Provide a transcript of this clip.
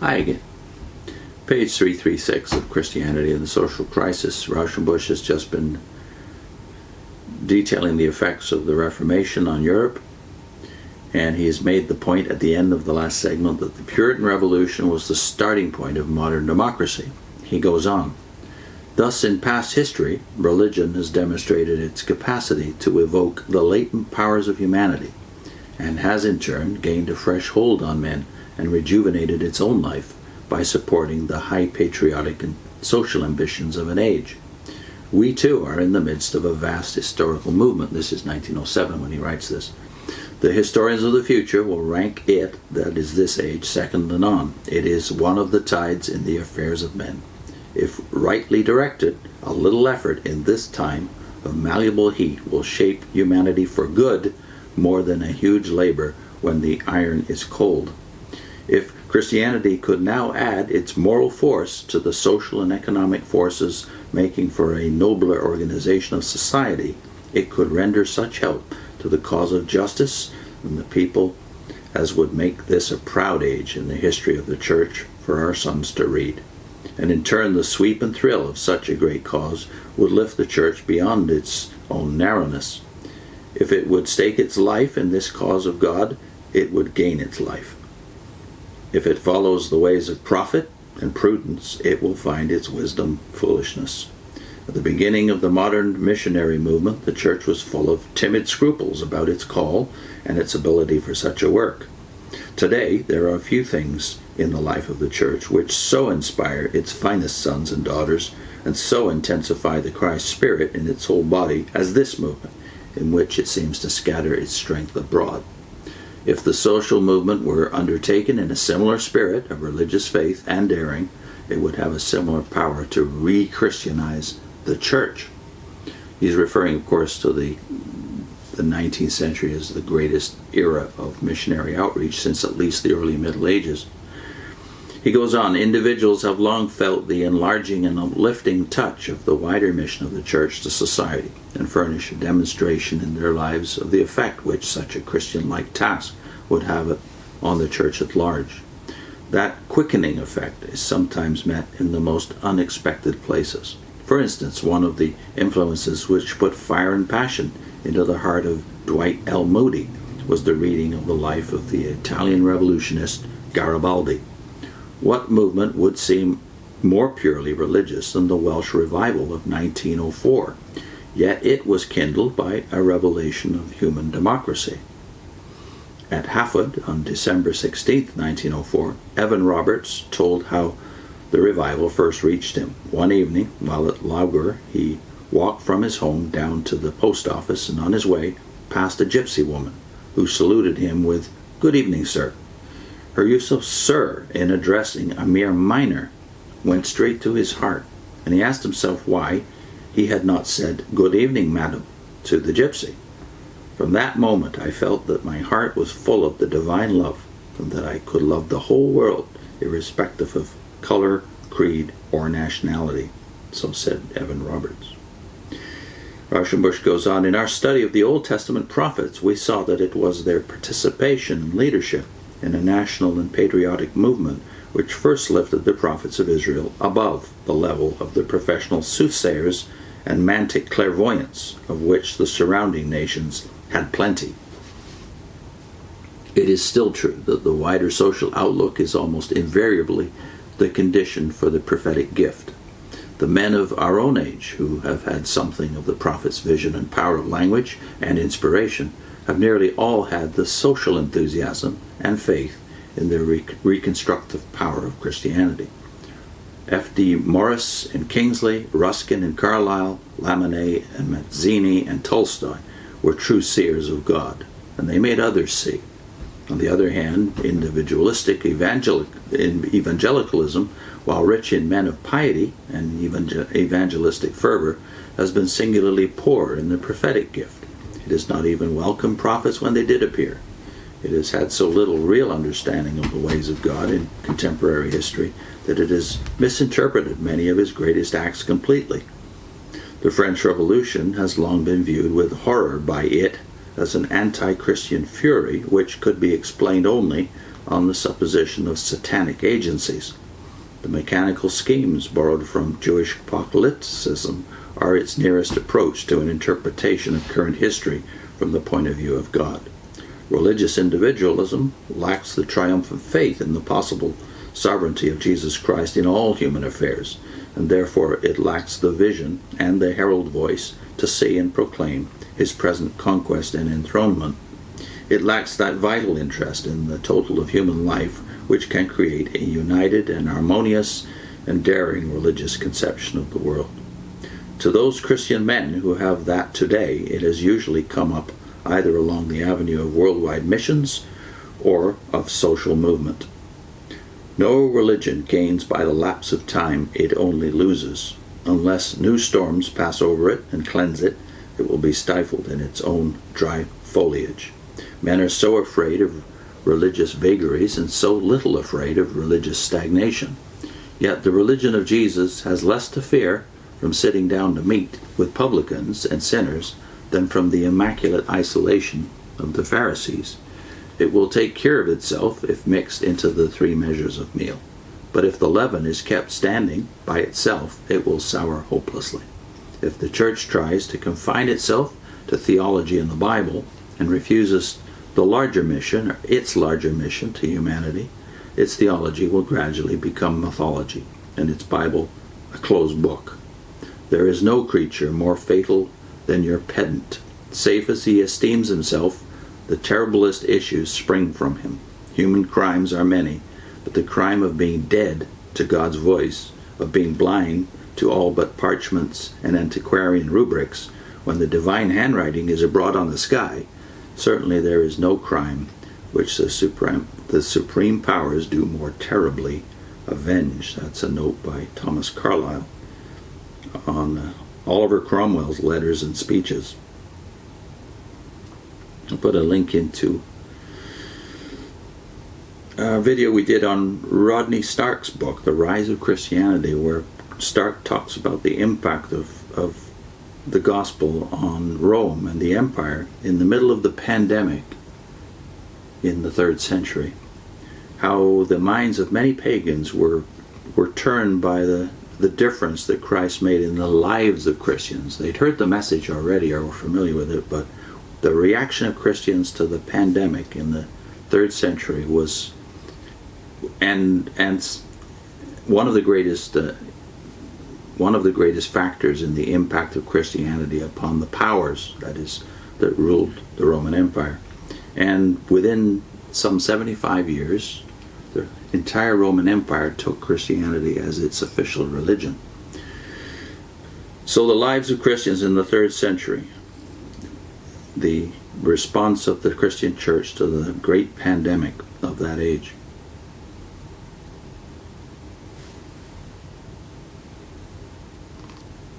Hi again. Page 336 of Christianity and the Social Crisis. Rauschenbusch has just been detailing the effects of the Reformation on Europe, and he has made the point at the end of the last segment that the Puritan Revolution was the starting point of modern democracy. He goes on, thus in past history, religion has demonstrated its capacity to evoke the latent powers of humanity, and has in turn gained a fresh hold on men and rejuvenated its own life by supporting the high patriotic and social ambitions of an age. We too are in the midst of a vast historical movement. This is 1907 when he writes this. The historians of the future will rank it, that is this age, second to none. It is one of the tides in the affairs of men. If rightly directed, a little effort in this time of malleable heat will shape humanity for good more than a huge labor when the iron is cold. If Christianity could now add its moral force to the social and economic forces making for a nobler organization of society, it could render such help to the cause of justice and the people as would make this a proud age in the history of the Church for our sons to read. And in turn, the sweep and thrill of such a great cause would lift the Church beyond its own narrowness. If it would stake its life in this cause of God, it would gain its life. If it follows the ways of profit and prudence, it will find its wisdom foolishness. At the beginning of the modern missionary movement, the Church was full of timid scruples about its call and its ability for such a work. Today, there are few things in the life of the Church which so inspire its finest sons and daughters and so intensify the Christ spirit in its whole body as this movement, in which it seems to scatter its strength abroad. If the social movement were undertaken in a similar spirit of religious faith and daring, it would have a similar power to re-Christianize the Church. He's referring, of course, to the 19th century as the greatest era of missionary outreach since at least the early Middle Ages. He goes on, individuals have long felt the enlarging and uplifting touch of the wider mission of the Church to society, and furnish a demonstration in their lives of the effect which such a Christian-like task would have on the Church at large. That quickening effect is sometimes met in the most unexpected places. For instance, one of the influences which put fire and passion into the heart of Dwight Moody was the reading of the life of the Italian revolutionist Garibaldi. What movement would seem more purely religious than the Welsh revival of 1904? Yet it was kindled by a revelation of human democracy. At Hafod on December 16, 1904, Evan Roberts told how the revival first reached him. One evening, while at Laugher, he walked from his home down to the post office, and on his way passed a gypsy woman who saluted him with, "Good evening, sir." Her use of "sir" in addressing a mere minor went straight to his heart, and he asked himself why he had not said, "Good evening, madam," to the gypsy. From that moment I felt that my heart was full of the divine love, and that I could love the whole world, irrespective of color, creed, or nationality. So said Evan Roberts. Rauschenbusch goes on, in our study of the Old Testament prophets, we saw that it was their participation and leadership in a national and patriotic movement which first lifted the prophets of Israel above the level of the professional soothsayers and mantic clairvoyants of which the surrounding nations had plenty. It is still true that the wider social outlook is almost invariably the condition for the prophetic gift. The men of our own age, who have had something of the prophet's vision and power of language and inspiration, have nearly all had the social enthusiasm and faith in the reconstructive power of Christianity. F.D. Maurice and Kingsley, Ruskin and Carlyle, Lamennais and Mazzini and Tolstoy were true seers of God, and they made others see. On the other hand, individualistic evangelicalism, while rich in men of piety and evangelistic fervor, has been singularly poor in the prophetic gift. It has not even welcomed prophets when they did appear. It has had so little real understanding of the ways of God in contemporary history that it has misinterpreted many of his greatest acts completely. The French Revolution has long been viewed with horror by it as an anti-Christian fury which could be explained only on the supposition of satanic agencies. The mechanical schemes borrowed from Jewish apocalypticism are its nearest approach to an interpretation of current history from the point of view of God. Religious individualism lacks the triumphant faith in the possible sovereignty of Jesus Christ in all human affairs, and therefore it lacks the vision and the herald voice to see and proclaim his present conquest and enthronement. It lacks that vital interest in the total of human life which can create a united and harmonious and daring religious conception of the world. To those Christian men who have that today, it has usually come up either along the avenue of worldwide missions or of social movement. No religion gains by the lapse of time, it only loses. Unless new storms pass over it and cleanse it, it will be stifled in its own dry foliage. Men are so afraid of religious vagaries and so little afraid of religious stagnation. Yet the religion of Jesus has less to fear from sitting down to meat with publicans and sinners than from the immaculate isolation of the Pharisees. It will take care of itself if mixed into the 3 measures of meal. But if the leaven is kept standing by itself, it will sour hopelessly. If the church tries to confine itself to theology and the Bible and refuses the larger mission, or its larger mission to humanity, its theology will gradually become mythology, and its Bible a closed book. There is no creature more fatal than your pedant. Safe as he esteems himself, the terriblest issues spring from him. Human crimes are many, but the crime of being dead to God's voice, of being blind to all but parchments and antiquarian rubrics, when the divine handwriting is abroad on the sky, certainly there is no crime which the supreme powers do more terribly avenge. That's a note by Thomas Carlyle on Oliver Cromwell's letters and speeches. I'll put a link into a video we did on Rodney Stark's book, The Rise of Christianity, where Stark talks about the impact of the gospel on Rome and the empire in the middle of the pandemic in the 3rd century. How the minds of many pagans were turned by the difference that Christ made in the lives of Christians. They'd heard the message already or were familiar with it, but the reaction of Christians to the pandemic in the 3rd century was, and one of the greatest factors in the impact of Christianity upon the powers that ruled the Roman Empire. And within some 75 years, the entire Roman Empire took Christianity as its official religion. So the lives of Christians in the 3rd century, the response of the Christian church to the great pandemic of that age.